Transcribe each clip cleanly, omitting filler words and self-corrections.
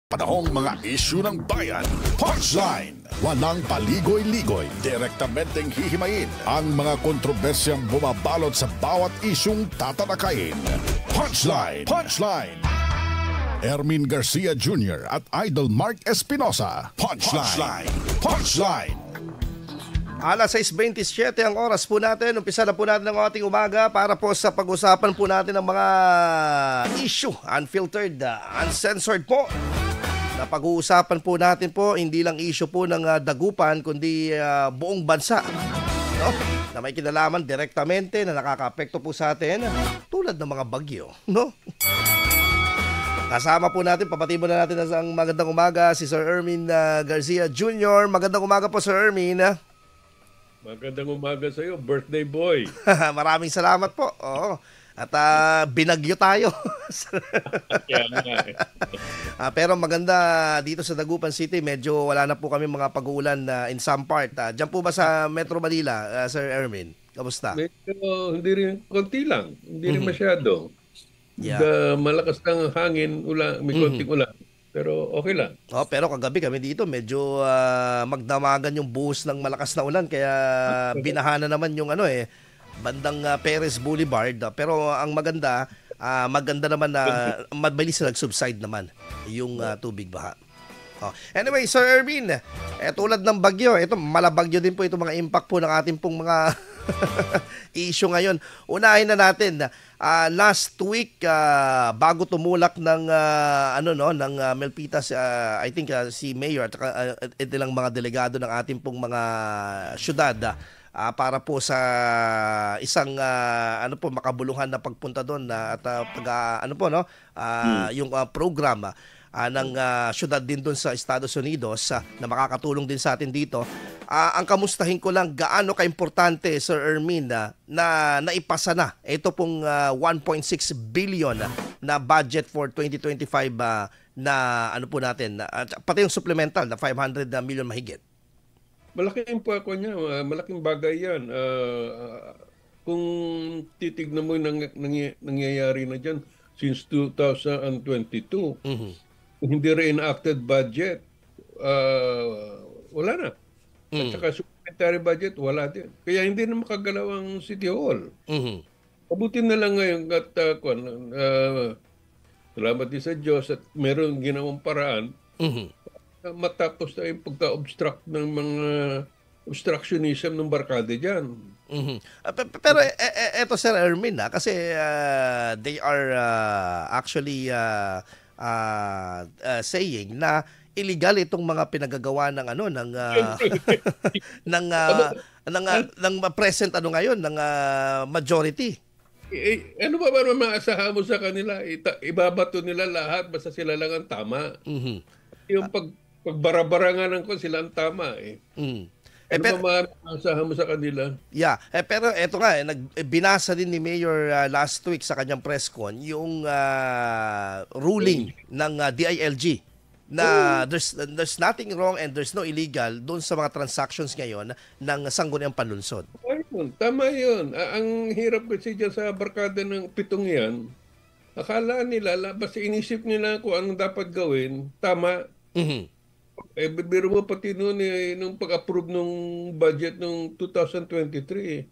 Panahong mga isyu ng bayan. Punchline. Walang paligoy-ligoy. Direktamenteng hihimayin ang mga kontrobersyang bumabalot sa bawat isyung tatalakayin. Punchline. Punchline. Ermin Garcia Jr. at Idol Mark Espinosa. Punchline. Punchline. Alas 6:27 ang oras po natin. Umpisa na po natin ang ating umaga para po sa pag-usapan po natin ng mga issue, unfiltered, uncensored po. Na pag-uusapan po natin po, hindi lang issue po ng dagupan, kundi buong bansa. No? Na may kinalaman direktamente na nakaka-apekto po sa atin, tulad ng mga bagyo. No? Kasama po natin, papati na natin ang magandang umaga, si Sir Ermin Garcia Jr. Magandang umaga po, Sir Ermin. Magandang umaga sa iyo, birthday boy. Maraming salamat po. Oo. At binagyo tayo. Pero maganda dito sa Dagupan City, medyo wala na po kami mga pag-uulan in some part. Diyan po ba sa Metro Manila, Sir Ermin? Kamusta? Medyo, hindi rin, konti lang. Hindi rin masyado. Yeah. Malakas ng hangin, may konting ulan. Pero okay lang. Pero kagabi kami dito, medyo magdamagan yung buhos ng malakas na ulan. Kaya binahana naman yung bandang Perez Boulevard, pero ang maganda naman na mabilis na nag-subside naman yung tubig baha. Anyway, Sir Ermin, tulad ng bagyo, ito malabagyo din po itong mga impact po ng ating pong mga issue ngayon. Unahin na natin, last week bago tumulak ng ng Milpitas, I think si Mayor at ilang mga delegado ng ating pong mga syudad para po sa isang makabuluhan na pagpunta doon at yung program ng syudad din doon sa Estados Unidos na makakatulong din sa atin dito. Ang kamustahin ko lang, gaano kaimportante, Sir Ermin, na naipasa na ito pong 1.6 billion na budget for 2025 na natin, pati yung supplemental na 500 million mahigit. Malaking niya, malaking bagay yan. Kung titignan mo yung nangyayari na dyan since 2022, hindi re-enacted budget, wala na. At saka supplementary budget, wala din. Kaya hindi na makagalaw ang City Hall. Mabuti na lang ngayon at salamat din sa Diyos at meron ginawang paraan matapos na yung pagka-obstruct ng mga obstructionism ng barkada dyan. Pero eto, Sir Ermin, kasi they are actually saying na illegal itong mga pinagagawa ng ng present ngayon ng majority. Ano ba maasahan mo sa kanila? Ibabato nila lahat basta sila lang ang tama. Yung pagbarabarangan ko sila ang tama Ano ba maasahan mo sa kanila? Yeah, pero eto nga, binasa din ni Mayor last week sa kanyang press con yung ruling ng DILG na there's nothing wrong and there's no illegal doon sa mga transactions ngayon ng sangguniang panlunsod. Tama yun. Ang hirap kasi dyan sa barkada ng pitong yan, akala nila, basta inisip nila kung anong dapat gawin, tama. Biro mo pati nung pag-approve nung budget nung 2023,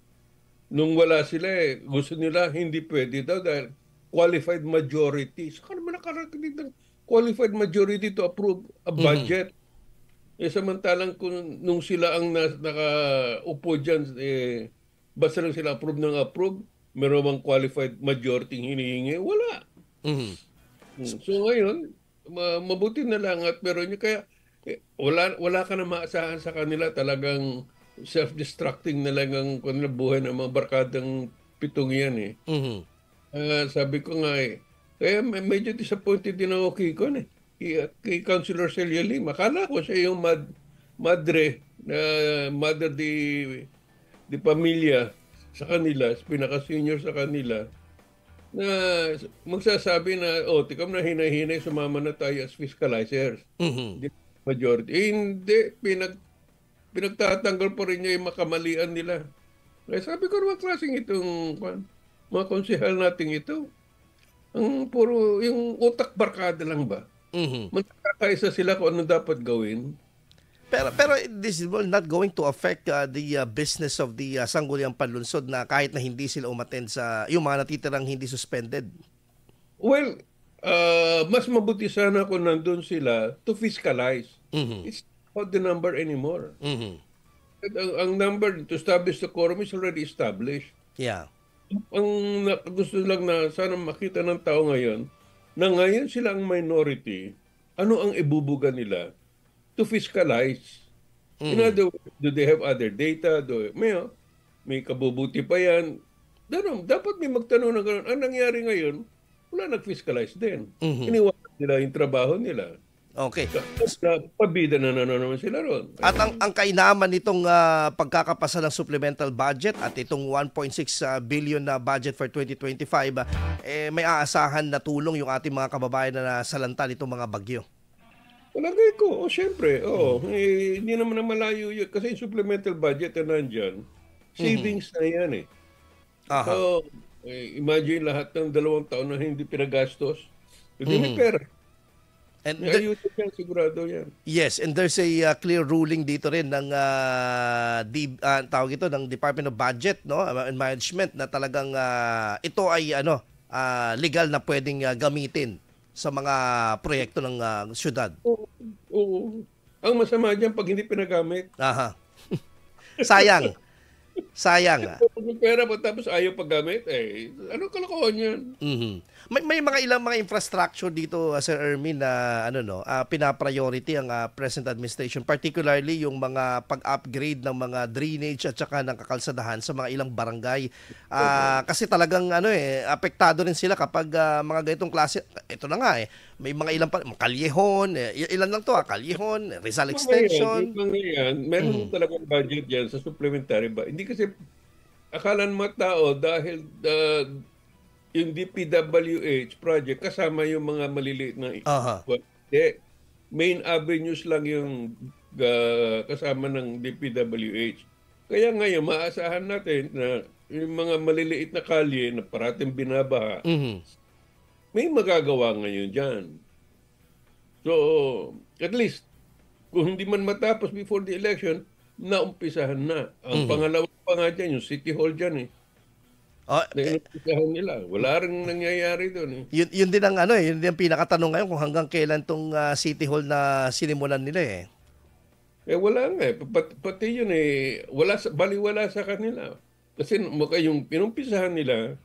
nung wala sila gusto nila hindi pwede daw dahil qualified majority. So naman nakarating ng qualified majority to approve a budget. Samantalang nung sila ang nakaupo dyan, basta lang sila approve ng approve, meron bang qualified majority hinihingi? Wala. So ngayon, mabuti na lang at meron nyo. Kaya wala ka na maasahan sa kanila, talagang self-destructing na lang ang buhay ng mga barkadang pitong yan sabi ko nga kaya medyo disappointed din ako kay Councilor Celia Lim. Akala ko siya yung madre di pamilya sa kanila, pinaka-senior sa kanila, na magsasabi na, tikam na hinahinay, sumama na tayo as fiscalizers. Majority. Hindi, pinagtatanggal pa rin niya yung makamalian nila. Kaya sabi ko naman, klaseng itong mga konsehal natin ito. Ang puro, yung utak barkada lang ba? Mhm. nagkakaisa sila kung ano dapat gawin. Pero this will not going to affect the business of the Sangguniang Panlunsod na kahit na hindi sila umattend sa yung mga natitirang hindi suspended. Well, mas mabuti sana kung nandun sila to fiscalize. It's not the number anymore. Ang number to establish the quorum is already established. Yeah. Ang gusto lang na sana makita ng tao ngayon, na ngayon sila ang minority, ano ang ibubuga nila to fiscalize? In other words, do they have other data? May kabubuti pa yan? Dapat may magtanong na gano'n. Ang nangyari ngayon, wala nag-fiscalize din. Iniwanan nila yung trabaho nila. Okay. Pabida na naman sila ron. At ang kainaman nitong pagkakapasa ng supplemental budget at itong 1.6 billion na budget for 2025, may aasahan na tulong yung ating mga kababayan na nasalanta nitong mga bagyo. Palagay ko, syempre, hindi naman na malayo yun. Kasi yung supplemental budget na nandyan, savings na yan eh. So, imagine lahat ng 2 taon na hindi pinagastos. Hindi may pera. And ayusin yan, sigurado yan. Yes, and there's a clear ruling dito rin ng tawag ito ng Department of Budget, no, and Management na talagang ito ay legal na pwedeng gamitin sa mga proyekto ng syudad. Oo. Ang masama diyan pag hindi pinagamit. Aha. Sayang. Sayang. May pera pa tapos ayaw paggamit, ano kalokohan yan? May mga ilang mga infrastructure dito, Sir Ermin, na pina-priority ang present administration, particularly yung mga pag-upgrade ng mga drainage at saka ng kakalsadahan sa mga ilang barangay. Kasi talagang apektado rin sila kapag mga ganitong klase. Ito na nga may mga ilang Callejon, ilan lang to, Callejon, Rizal Extension. Meron talagang budget yan sa supplementary ba? Hindi kasi akalan mga tao dahil yung DPWH project kasama yung mga maliliit na main avenues lang yung kasama ng DPWH. Kaya ngayon maasahan natin na yung mga maliliit na kalye na parating binabaha, may magagawa ngayon dyan. So, at least, kung hindi man matapos before the election, naumpisahan na. Ang pangalawa pa nga dyan, yung City Hall dyan naumpisahan nila. Wala rin nangyayari doon Yun din ang yun din ang pinakatanong ngayon kung hanggang kailan tong City Hall na sinimulan nila wala nga pati yun baliwala sa kanila. Kasi yung pinumpisahan nila,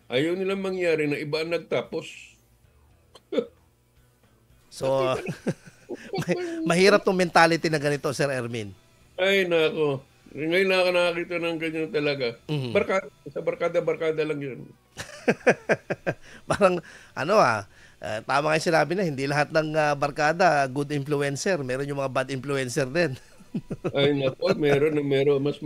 ayaw nilang mangyari na iba ang nagtapos. So, mahirap tong mentality na ganito, Sir Ermin. Ay, nako. Ngayon na ako nakakita ng ganyan talaga. Barkada lang yun. Parang, tama nga yung sinabi na, hindi lahat ng barkada good influencer. Meron yung mga bad influencer din. Ay, nako. Meron. Mas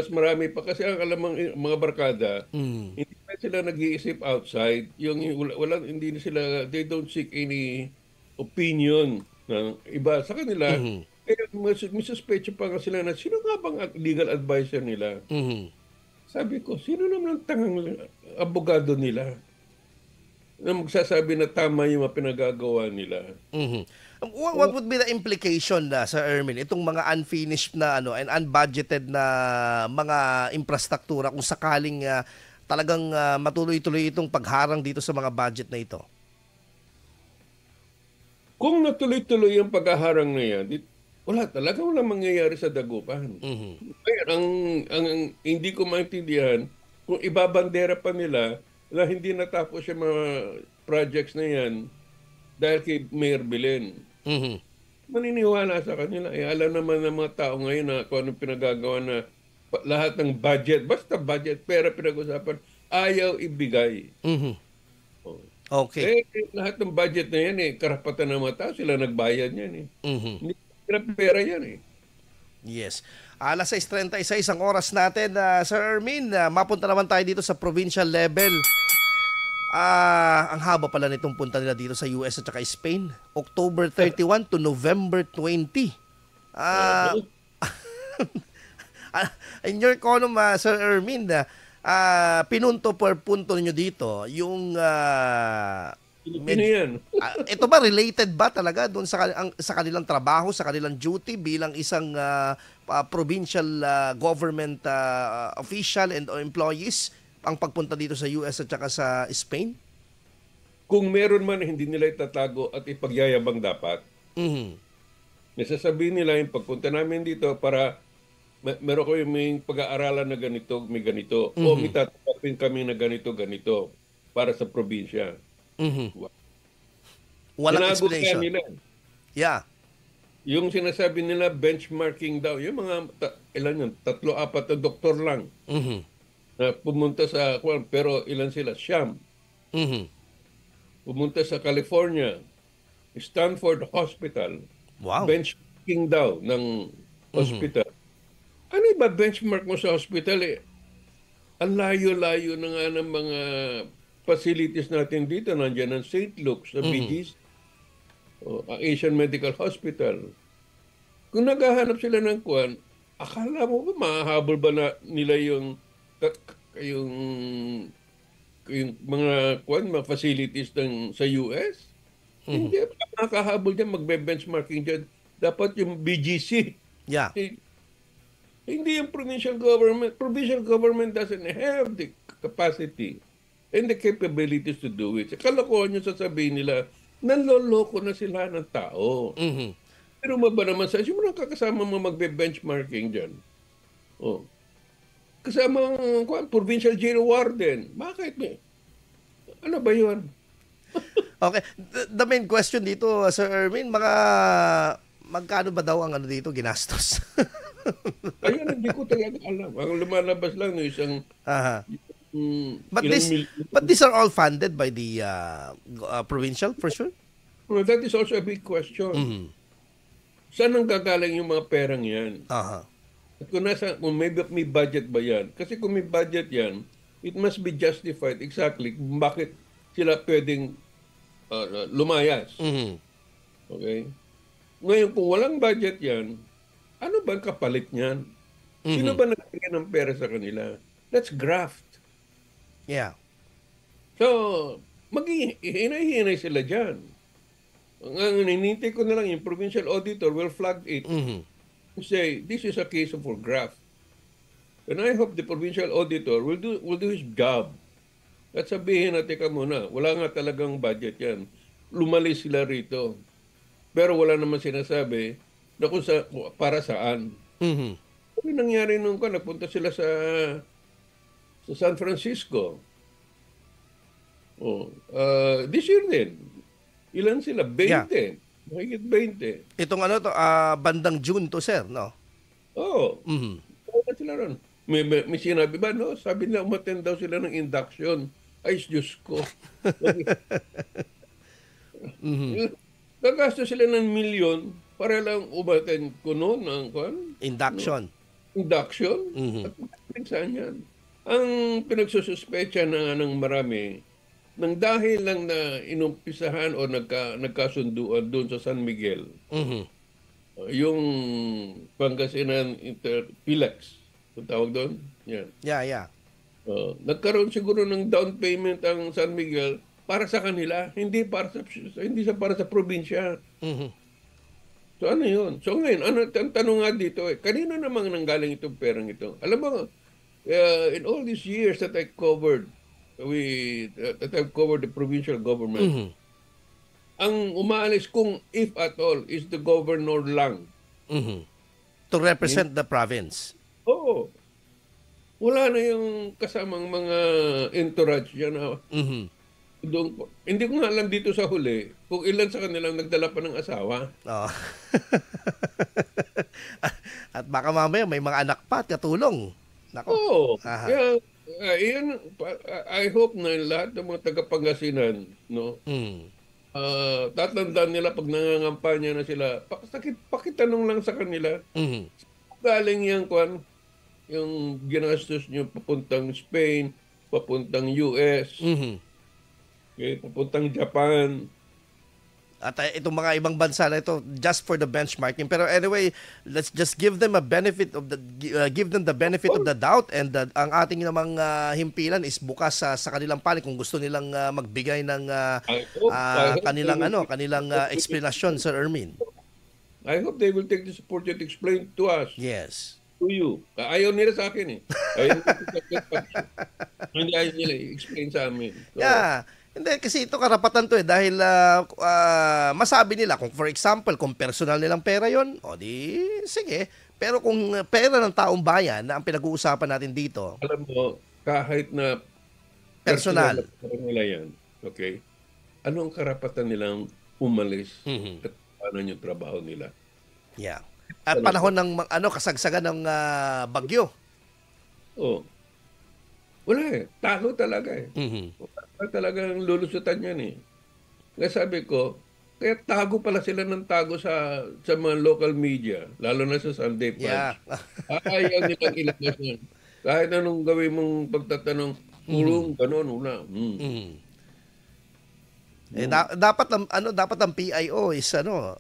marami pa. Kasi ang alamang mga barkada, hindi pa sila nag-iisip outside. Hindi sila, they don't seek any opinion ng iba sa kanila. Kaya may suspecho pa nga sila na sino nga bang legal advisor nila? Sabi ko, sino naman ang tangang abogado nila na magsasabi na tama yung mga pinagagawa nila? What would be the implication, Sir Ermin, itong mga unfinished na and unbudgeted na mga infrastruktura kung sakaling talagang matuloy-tuloy itong pagharang dito sa mga budget na ito? Kung natuloy-tuloy yung paghaharang na yan, wala mangyayari sa Dagupan. Kaya ang hindi ko maintindihan, kung ibabandera pa nila na hindi natapos yung mga projects na yan dahil kay Mayor Belen. Maniniwala sa kanila. Alam naman ng mga tao ngayon na kung anong pinagagawa na lahat ng budget, basta budget, pera pinag-usapan, ayaw ibigay. Okay. Lahat ng budget na yan karapatan ng mga tao, sila nagbayad yan Hindi pera yan Yes. Alas 6:36 ang oras natin, Sir Ermin. Mapunta naman tayo dito sa provincial level. Ang haba pala nitong punta nila dito sa US at saka Spain. October 31 to November 20. In your column, Sir Ermin, pinunto per punto niyo dito yung Pilipino yan. Ito ba related ba talaga doon sa kanilang trabaho, sa kanilang duty bilang isang provincial government official and employees ang pagpunta dito sa US at saka sa Spain? Kung meron man, hindi nila itatago at ipagyayabang dapat. Mhm. Nasasabihin nila yung pagpunta namin dito para meron ko yung may pag-aaralan na ganito, may ganito. O may tatanggapin kami na ganito, ganito para sa probinsya. Mhm. Walang Tinago kaya explanation. nila. Yeah. Yung sinasabi nila benchmarking daw, yung mga ilan yun, 3-4 na doktor lang Mhm. na pumunta sa pero ilan sila? Siyam. Mhm. Pumunta sa California, Stanford Hospital. Wow. Benchmarking daw ng hospital. Ano ba benchmark mo sa hospital eh? Ang layo-layo na nga ng mga facilities natin dito. Nandiyan ang St. Luke's, sa BGC, ang Asian Medical Hospital. Kung naghahanap sila ng kuwan, akala mo ba mahahabol ba na nila yung mga kuwan, mga facilities sa US? Hindi, makakahabol dyan, magbe-benchmarking dyan. Dapat yung BGC. Yeah. Hindi yung provincial government. Provincial government doesn't have the capacity and the capabilities to do it. Kalokohan yung sasabihin nila, nanloloko na sila ng tao. Mhm. Pero ba naman sa mo nang kakasama mo magbe-benchmarking dyan? Oh. Kasama ang provincial jail warden. Bakit? Ano ba yun? Okay. The main question dito, Sir Erwin, magkano ba daw ang dito ginastos? Ayun, hindi ko talaga alam. Ang lumalabas lang no, isang Aha. But ilang but these are all funded by the provincial for sure. Well, that is also a big question. Mhm. Saan ang gagaling yung mga perang yan? Aha. At kung may budget ba yan? Kasi kung may budget yan, it must be justified exactly kung bakit sila pwedeng lumayas. Mhm. Okay? Ngayon, kung walang budget yan, ano ba ang kapalit niyan? Sino ba nagbigay ng pera sa kanila? That's graft. Yeah. So, maghihinay-hinay sila dyan. Ang ninintay ko na lang, yung provincial auditor will flag it Mhm. and say, this is a case for graft. And I hope the provincial auditor will do his job. At sabihin natin ka muna, wala nga talagang budget yan. Lumalis sila rito. Pero wala naman sinasabi na para saan. Mhm. Ano nangyari nung nagpunta sila sa San Francisco? This year din. Ilan sila? 20. Mahigit 20. Itong bandang June to, sir, no? Oo. Mhm. Bakit sila ron? May sinabi ba, no? Sabi nila, umattend daw sila ng induction. Ay, Diyos ko. Gagastos sila ng milyon para lang umattend ko noon ng Induction. induction. Mhm. At saan yan? Ang pinagsususpecha ng marami, nang dahil lang na inumpisahan o nagkasunduan doon sa San Miguel, Mhm. yung Pangasinan Philex, kung tawag doon, yan. Yeah. Nagkaroon siguro ng down payment ang San Miguel para sa kanila, hindi para sa probinsya. Mhm. So ano yun? So ngayon, ang tanong nga dito, kanino namang nanggaling itong perang ito? Alam mo, in all these years that I've covered the provincial government, Mhm. ang umaalis kung if at all is the governor lang. Mhm. To represent the province. Oo. Wala na yung kasamang mga entourage yan. Mhm. Hindi ko nga alam dito sa huli kung ilan sa kanilang nagdala pa ng asawa. Oh. At baka mamaya may mga anak pa at katulong. Nako. Oo. Aha. Kaya, I hope na lahat ng mga taga-Pangasinan, no, Mm. tatandaan nila pag nangangampanya na sila, pakitanong lang sa kanila, Mhm. galing yung ginastos nyo papuntang Spain, papuntang US, Mhm. okay, papuntang Japan. At itong mga ibang bansa na ito just for the benchmarking. Pero anyway, let's just give them a benefit of the give them the benefit of the doubt, and ang ating namang himpilan is bukas sa kanilang panig kung gusto nilang magbigay ng kanilang explanation, Sir Ermin. I hope they will take this opportunity to explain to us. Yes. To you. Ayaw nila sa akin eh. Hindi ayaw nila explain sa amin. So, yeah. Hindi, kasi ito karapatan to dahil masabi nila kung for example, kung personal nilang pera yon, o di, sige. Pero kung pera ng taong bayan na ang pinag-uusapan natin dito. Alam mo, kahit na personal nila yan, okay? Anong karapatan nilang umalis at paano yung trabaho nila? Yeah. At panahon ng kasagsagan ng bagyo. Oh. Wala eh. Talo talaga eh. Talagang lulusutan yan eh. Kaya sabi ko, kaya tago pala sila ng tago sa mga local media, lalo na sa Sunday Punch. Yeah. Ayaw nilang ilabas yan. Kahit anong gawin mong pagtatanong, purong gano'n, una. Dapat ang PIO is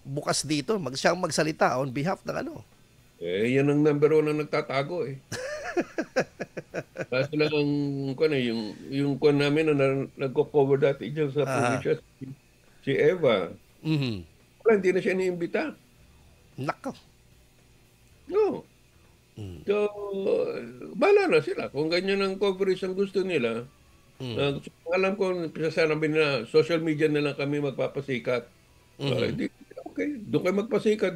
bukas dito, siyang magsalita on behalf ng yan ang number 1 na nagtatago eh. Kasi lang yung kwan namin na nagko-cover dati dyan sa provincial, si Eva. Wala, hindi na siya niimbita. Nako. No. So, bahala na sila. Kung ganyan ang coverage ang gusto nila, alam ko, sasanabi na social media na lang kami magpapasikat. Okay, doon kayo magpasikat.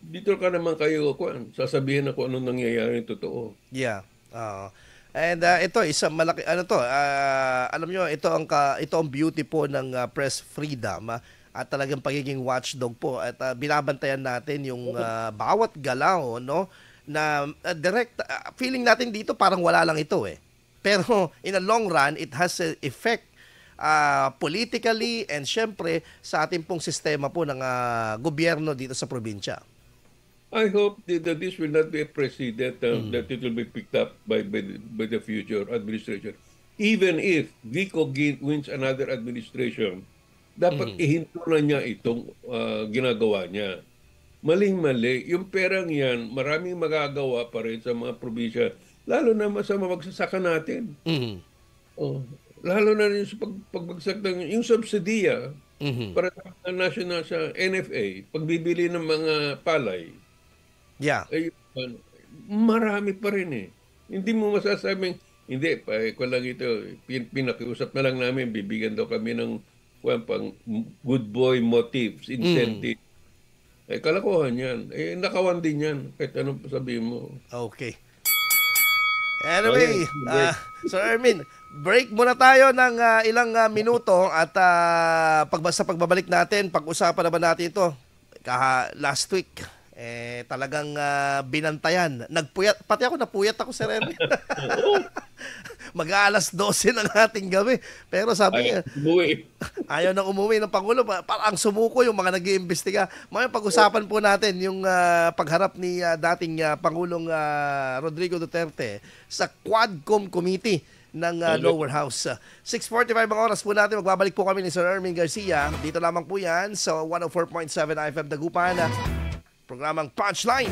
Dito ka naman kayo, sasabihin na kung anong nangyayari totoo. Yeah. And ito isang malaki alam nyo, ito ang beauty po ng press freedom at talagang pagiging watchdog po at binabantayan natin yung bawat galaw na direct feeling natin dito parang wala lang ito pero in a long run it has an effect politically and syempre sa ating pong sistema po ng gobyerno dito sa probinsya. I hope that this will not be a precedent that it will be picked up by the future administration. Even if Vico wins another administration, dapat ihinto na niya itong ginagawa niya. Maling-mali. Yung perang yan, maraming magagawa pa rin sa mga probinsya, lalo na sa magsasaka natin. Lalo na rin sa pagbagsak ng yung subsidiya para sa national sa NFA, pagbibili ng mga palay. Yeah. Marami pa rin eh. Hindi mo masasabing, hindi, kung lang ito, pinakiusap na lang namin, bibigyan daw kami ng pang good boy motives, incentive. Kalokohan yan. Nakawan din yan, kahit anong sabihin mo. Okay. Anyway, Sir Ermin, break muna tayo ng ilang minuto at sa pagbabalik natin, pag-usapan naman natin ito. Last week, talagang binantayan. Nagpuyat, pati ako napuyat ako, Sir Ermin. Mag-aalas 12 ng ating gabi. Pero sabi niya, ayaw nang umuwi ng Pangulo. Parang sumuko yung mga nag-iimbestiga. May pag-usapan po natin yung pagharap ni dating Pangulong Rodrigo Duterte sa Quadcom Committee ng Lower House. 6:45 ang oras po natin. Magbabalik po kami ni Sir Ermin Garcia. Dito lamang po yan sa 104.7 FM Dagupan. Programang Punchline.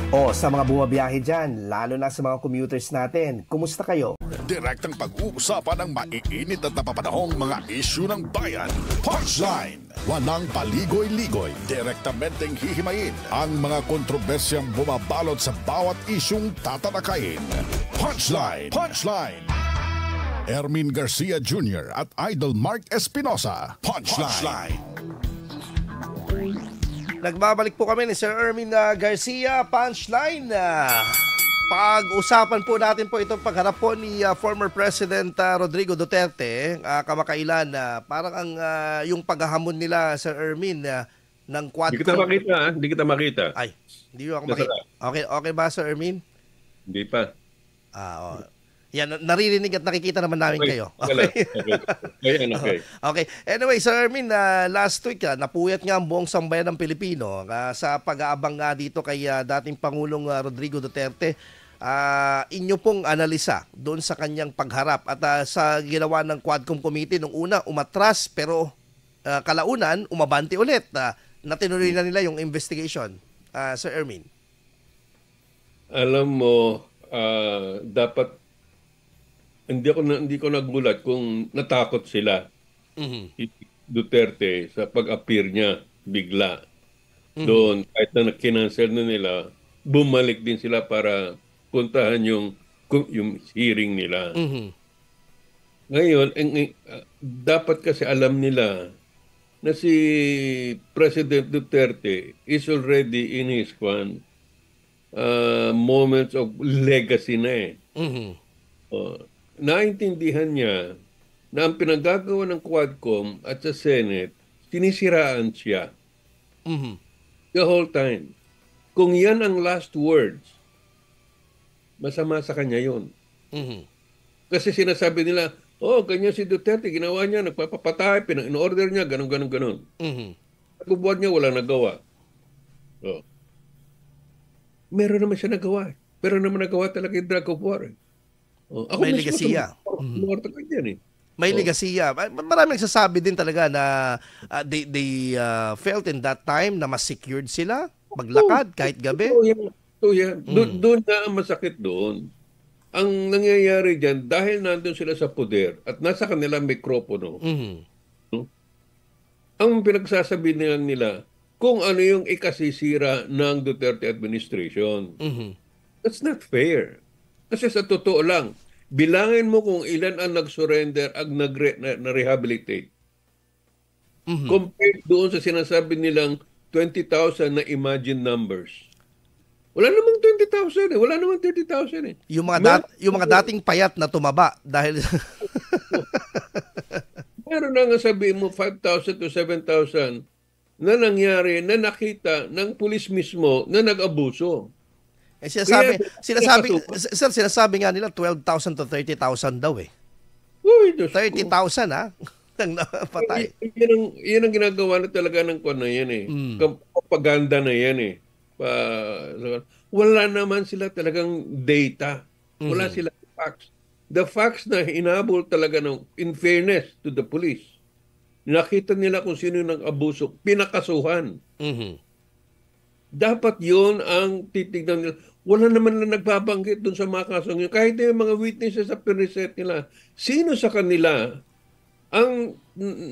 Sa mga bumabiyahe dyan, lalo na sa mga commuters natin, kumusta kayo? Direktang pag-uusapan ng maiinit at napapanahong mga isyu ng bayan. Punchline! Walang paligoy-ligoy. Direktamenteng hihimayin ang mga kontrobersyang bumabalot sa bawat isyung tatalakayin. Punchline! Punchline! Ermin Garcia Jr. at Idol Mark Espinosa. Punchline! Nagbabalik po kami ni Sir Ermin Garcia, Punchline. Pag-usapan po natin po itong pagharap po ni former President Rodrigo Duterte, kamakailan, parang yung paghahamon nila, Sir Ermin, ng Quadcom. Hindi kita makita. Ay, hindi ako makita. Okay ba, Sir Ermin? Hindi pa. Yan, naririnig at nakikita naman namin kayo. Okay. Okay. Anyway, Sir Ermin, last week napuyat nga ang buong sambayan ng Pilipino sa pag-aabang nga dito kay dating Pangulong Rodrigo Duterte. Inyo pong analisa doon sa kanyang pagharap at sa ginawa ng Quadcom Committee nung una umatras pero kalaunan, umabante ulit. Natinuloy na nila yung investigation. Sir Ermin. Alam mo, dapat hindi ko nagulat kung natakot sila si Duterte sa pag-appear niya bigla. Doon, kahit na kinancel na nila, bumalik din sila para puntahan yung hearing nila. Ngayon, dapat kasi alam nila na si President Duterte is already in his moments of legacy na naintindihan niya na ang pinagagawa ng Quadcom at sa Senate, sinisiraan siya. The whole time. Kung yan ang last words, masama sa kanya yun. Kasi sinasabi nila, ganyan si Duterte, ginawa niya, nagpapapatay, in-order niya, ganun. Nagbubuhat niya, walang nagawa. Meron naman siya nagawa. Pero naman nagawa talaga yung drug of war. Ako may legasiya. May legasiya. Maraming nagsasabi din talaga na they felt in that time na mas secured sila maglakad kahit gabi. Doon na ang masakit doon. Ang nangyayari dyan, dahil nandun sila sa poder at nasa kanilang mikropono, ang pinagsasabi nila kung ano yung ikasisira ng Duterte administration. That's not fair. Kasi sa totoo lang, bilangin mo kung ilan ang nag-surrender at na-rehabilitate. Compared doon sa sinasabi nilang 20,000 na imagined numbers. Wala namang 20,000 Wala namang 30,000 Yung mga dating payat na tumaba dahil meron na nga sabihin mo 5,000 to 7,000 na nangyari na nakita ng pulis mismo na nag-abuso. Sinasabi nga nila 12,000 to 30,000 daw Uy, 30,000 ang napatay. Yan ang ginagawa na talaga ng kwan na yan propaganda na yan wala naman sila talagang data. Wala sila facts. The facts na hinabol talaga in fairness to the police. Nakita nila kung sino yung nag-abuso. Pinakasuhan. Dapat yon ang titignan nila. Wala naman na nagbabanggit doon sa mga kasong yun. Kahit yung mga witnesses sa piniset nila, sino sa kanila ang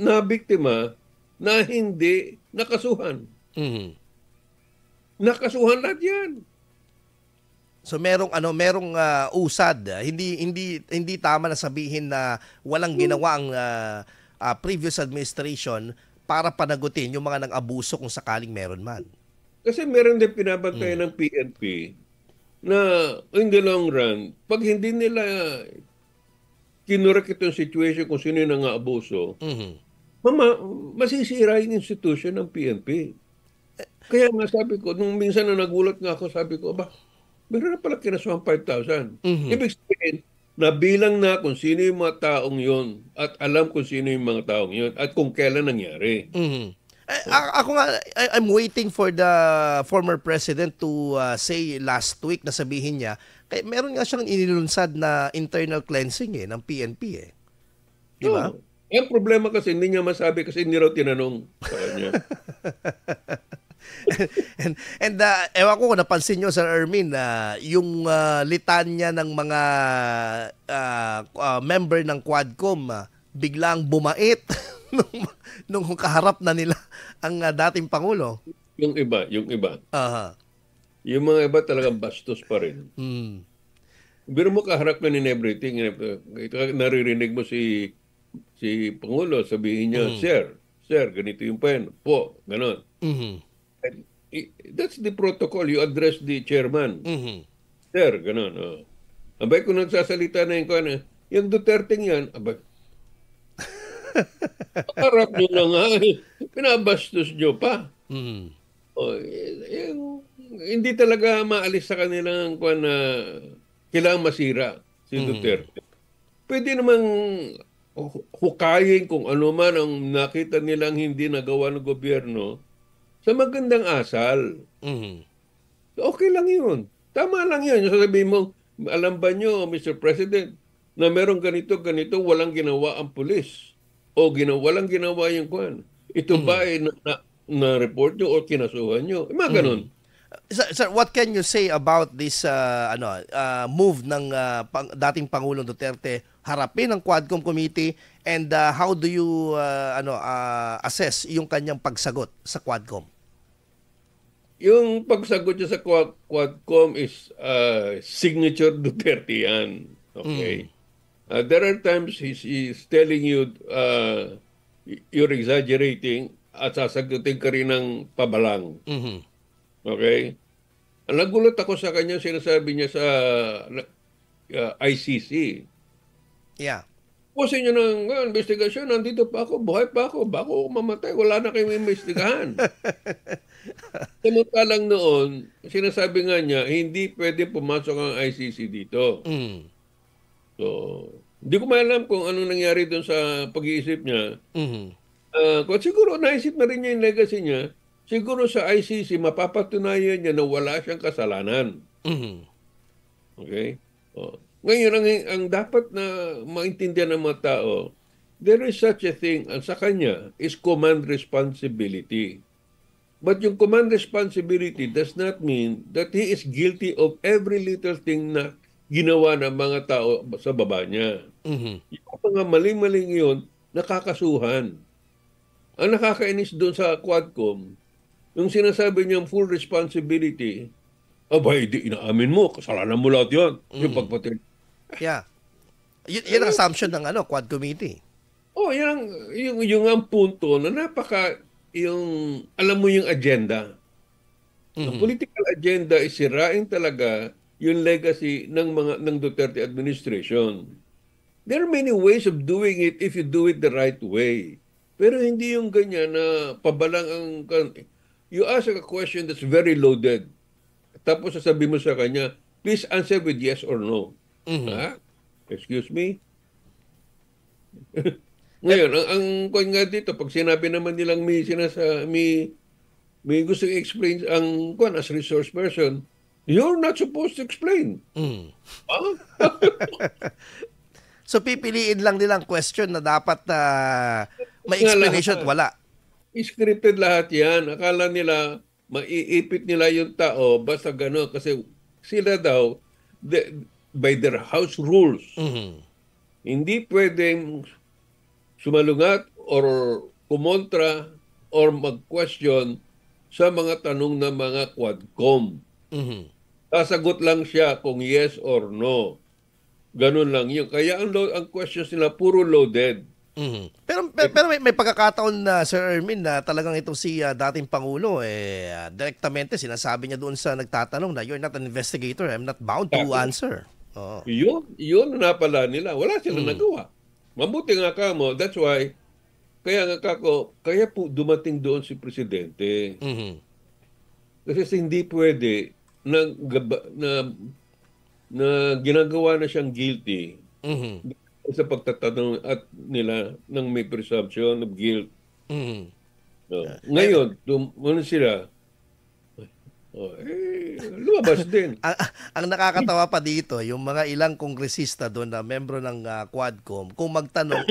nabiktima na hindi nakasuhan? Nakasuhan lahat yan. So merong usad. Hindi tama na sabihin na walang ginawa ang previous administration para panagutin yung mga nang-abuso kung sakaling meron man. Kasi meron din pinabantayan ng PNP na in the long run, pag hindi nila kinurek itong situation kung sino yung nang-abuso, masisira yung institution ng PNP. Kaya nga sabi ko, nung minsan na nagulat nga ako, sabi ko, meron na pala kinasuhan 5,000. Ibig sabihin, nabilang na kung sino yung mga taong yun at alam kung sino yung mga taong yun at kung kailan nangyari. Ako nga, I'm waiting for the former president to say last week na sabihin niya, kaya meron nga siyang inilunsad na internal cleansing ng PNP Di ba? Yung problema kasi hindi niya masabi kasi hindi raw tinanong sa kanya. and ewan ko kung napansin nyo, Sir Ermin, yung litanya ng mga member ng Quadcom biglang bumait nung kaharap na nila ang dating Pangulo. Yung iba. Yung mga iba talagang bastos pa rin. Biro mo kaharap ka in everything. Naririnig mo si Pangulo, sabihin niya, Sir, ganito yung pen. Po, ganon. That's the protocol. You address the chairman. Sir, ganon. Abay, kung nagsasalita na yung Duterte yan, abay, harap nyo na nga, pinabastos nyo pa. Hindi talaga maalis sa kanilang kailangang masira si Duterte. Pwede namang hukayin kung ano man ang nakita nilang hindi nagawa ng gobyerno sa magandang asal. Okay lang yun. Tama lang yun. Sasabihin mo, alam ba nyo, Mr. President, na merong ganito, walang ginawa ang pulis. O walang ginawa yung kwan. Ito ba ay na-report nyo o kinasuhan nyo? Mga ganun. Sir, what can you say about this move ng dating Pangulong Duterte harapin ang Quadcom Committee, and how do you assess yung kanyang pagsagot sa Quadcom? Yung pagsagot niya sa Quadcom is signature Duterte yan. Okay. There are times he's telling you you're exaggerating at sasagutin ka rin ng pabalang. Okay? Ang nagulat ako sa kanya, sinasabi niya sa ICC. Yeah. Pusin niyo ng investigasyon, nandito pa ako, buhay pa ako, bako mamatay, wala na kayong investigahan. Samantalang noon, sinasabi nga niya, hindi pwede pumasok ang ICC dito. So, hindi ko maalam kung ano nangyari doon sa pag-iisip niya. Kung siguro naisip na rin niya yung legacy niya, siguro sa ICC, mapapatunayan niya na wala siyang kasalanan. Okay? Ngayon, ang dapat na maintindihan ng mga tao, there is such a thing, sa kanya, is command responsibility. But yung command responsibility does not mean that he is guilty of every little thing na ginawa ng mga tao sa baba niya. Yung mga maling-maling yun, nakakasuhan. Ang nakakainis doon sa Quadcom, yung sinasabi niyang full responsibility, abay, di inaamin mo, kasalanan mo lahat yun. Yung pagpatid. Yeah. Yan ang assumption ng Quad Committee. Yung ang punto na alam mo yung agenda. Ang political agenda is sirain talaga yung legacy ng Duterte administration. There are many ways of doing it if you do it the right way. Pero hindi yung ganyan na pabalang ang... You ask a question that's very loaded. Tapos sasabihin mo sa kanya, please answer with yes or no. Excuse me? Ngayon, ang kung nga dito, pag sinabi naman nilang may gusto i-explain ang as resource person, you're not supposed to explain. So pipiliin lang nilang question na dapat may explanation at wala. Scripted lahat yan. Akala nila, maiipit nila yung tao, basta gano'n. Kasi sila daw, by their house rules, hindi pwedeng sumalungat or kumontra or mag-question sa mga tanong ng mga Quadcom. Sasagot lang siya kung yes or no. Ganun lang yun. Kaya ang questions nila puro loaded. Pero may pagkakataon na Sir Ermin na talagang itong si dating Pangulo direktamente sinasabi niya doon sa nagtatanong na you're not an investigator, I'm not bound to answer. Yun na pala nila. Wala silang nagawa. Mabuti nga ka mo. That's why kaya po dumating doon si Presidente. Kasi hindi pwede na ginagawa na siyang guilty sa pagtatanong at nila ng may presumption of guilt. Ngayon, sila, lumabas din. Ang nakakatawa pa dito, yung mga ilang kongresista doon na membro ng Quadcom, kung magtanong,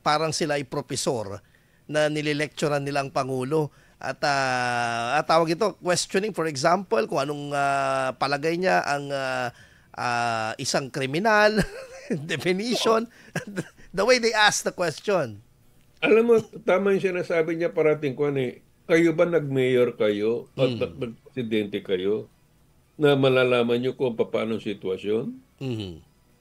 parang sila ay propesor na nililecturean nilang Pangulo. At tawag ito, questioning, for example, kung anong palagay niya ang isang kriminal, definition, the way they ask the question. Alam mo, tama yung sinasabi niya parating ko kayo ba nag-mayor kayo at nag-presidente kayo na malalaman nyo kung paano sitwasyon?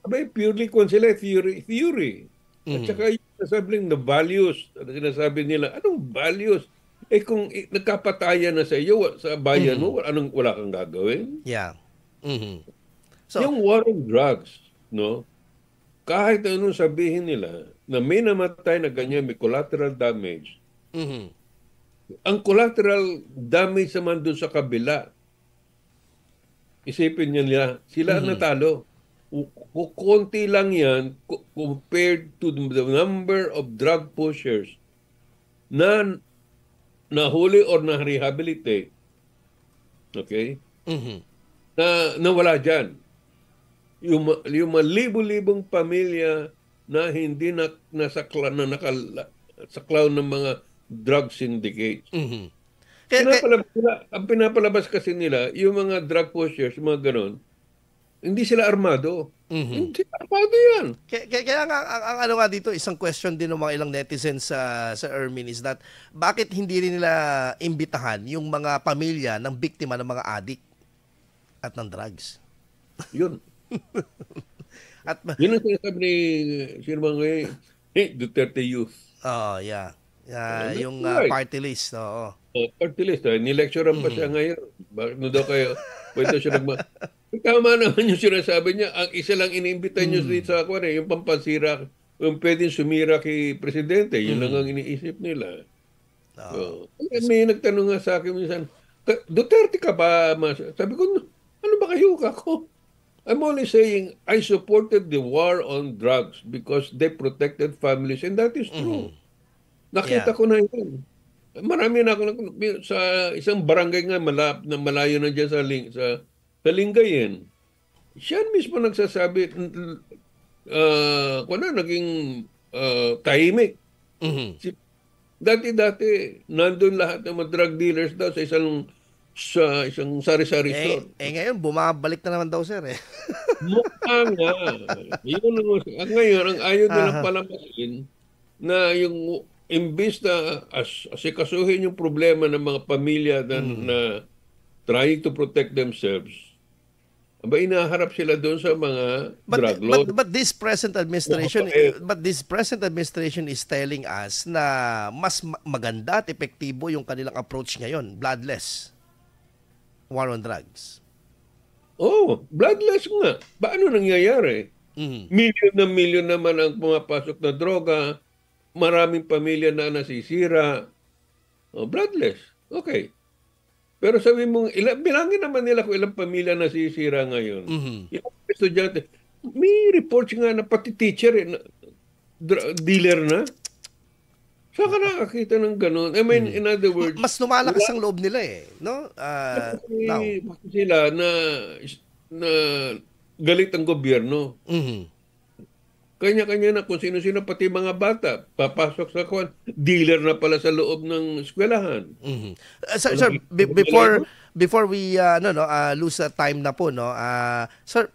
Abay, purely kung sila theory. At saka yung sinasabi na values, sinasabi nila, anong values? Kung nagkapatayan na sa iyo, sa bayan mo, wala kang gagawin? Yeah. So, yung war on drugs, no? Kahit anong sabihin nila na may namatay na ganyan, may collateral damage, ang collateral damage naman doon sa kabila, isipin nila, sila ang natalo. Konti lang yan compared to the number of drug pushers na nahuli or na-rehabilitate. Okay? Na wala dyan. Yung libo-libong pamilya na hindi nasaklaw ng mga drug syndicates. Mhm. Kaya, Ang pinapalabas kasi nila, yung mga drug pushers, mga ganon, hindi sila armado. Hindi armado yan. kaya nga, ang ano nga dito, isang question din ng mga ilang netizens sa Ermin is that bakit hindi rin nila imbitahan yung mga pamilya ng biktima ng mga addict at ng drugs? Yun. At Yun ang sinasabi ni sino ba ngayon? Duterte Youth. yeah. That's Yung right. party list, oo. Party list. Nilecturean pa siya ngayon. Bakit mo daw kayo? Pwede siya Tama naman yung sinasabi niya. Ang isa lang iniimbita niyo dito sa ako, yung pampansira, yung pwedeng sumira kay Presidente. Yun lang ang iniisip nila. So, may nagtanong nga sa akin minsan, Duterte ka ba? Sabi ko, ano ba kayo kako? I'm only saying I supported the war on drugs because they protected families and that is true. Nakita ko na yun. Marami na ako sa isang barangay nga malayo na dyan sa Lingayen. Siya mismo nagsasabi naging tahimik. Dati nandun lahat ng mga drug dealers daw sa isang sari-sari store. Ngayon, bumabalik na naman daw, sir. Mukha nga. Ngayon, ang ayaw nilang palamasin na yung imbis na asikasuhin yung problema ng mga pamilya na trying to protect themselves, inaharap sila doon sa mga drug laws. But this present administration is telling us na mas maganda at epektibo yung kanilang approach ngayon, bloodless war on drugs. Bloodless nga. Paano nangyayari? Milyon naman ang pumapasok na droga, maraming pamilya na nasisira. Bloodless. Okay. Pero sabi mo, bilangin naman nila kung ilang pamilya nasisira ngayon. Ilang estudyante. May reports nga na pati teacher, dealer na. Saan ka nakakita ng ganun? I mean, in other words, mas lumalakas ang loob nila no? Sila na galit ang gobyerno. Kanya-kanya na kung sino-sino, pati mga bata, papasok sa dealer na pala sa loob ng eskwelahan. Sir, before we lose time na po, no, sir,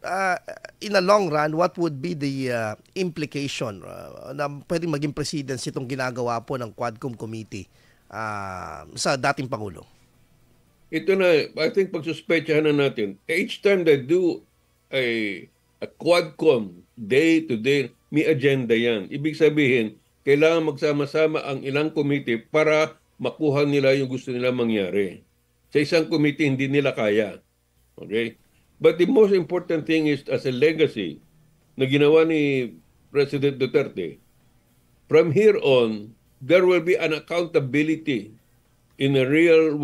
in the long run, what would be the implication na pwedeng maging presidency itong ginagawa po ng Quadcom Committee sa dating Pangulo? Ito na, I think pagsuspetsahan na natin, each time they do a Quadcom, day to day, may agenda yan. Ibig sabihin, kailangan magsama-sama ang ilang committee para makuha nila yung gusto nila mangyari. Sa isang committee, hindi nila kaya. Okay? But the most important thing is, as a legacy na ginawa ni President Duterte, from here on, there will be an accountability in the real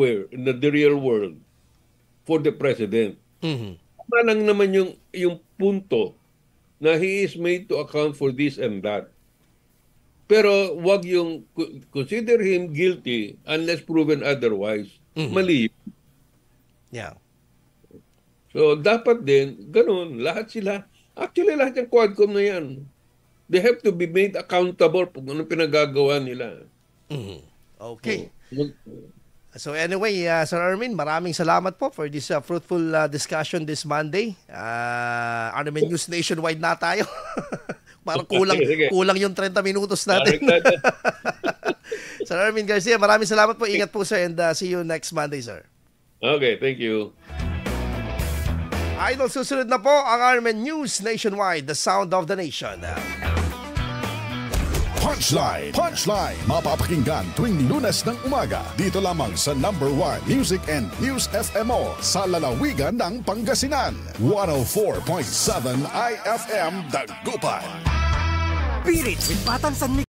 world for the President. Tama lang naman yung punto na he is made to account for this and that. Pero wag yung consider him guilty unless proven otherwise. Mali. Yeah. So dapat din, ganun, lahat sila, actually lahat yung Quadcom na yan, they have to be made accountable kung anong pinagagawa nila. Okay. So anyway, Sir Ermin, maraming salamat po for this fruitful discussion this Monday. Armin News Nationwide na tayo. Parang kulang yung 30 minutos natin. Sir Ermin Garcia, maraming salamat po. Ingat po, sir, and see you next Monday, sir. Okay, thank you. Idol, susunod na po ang Armin News Nationwide, the sound of the nation. Punchline. Mapapakinggan tuwing Lunes ng umaga. Dito lamang sa number 1 Music and News FMO sa lalawigan ng Pangasinan. 104.7 IFM Dagupan. Beat it with Batan San Miguel.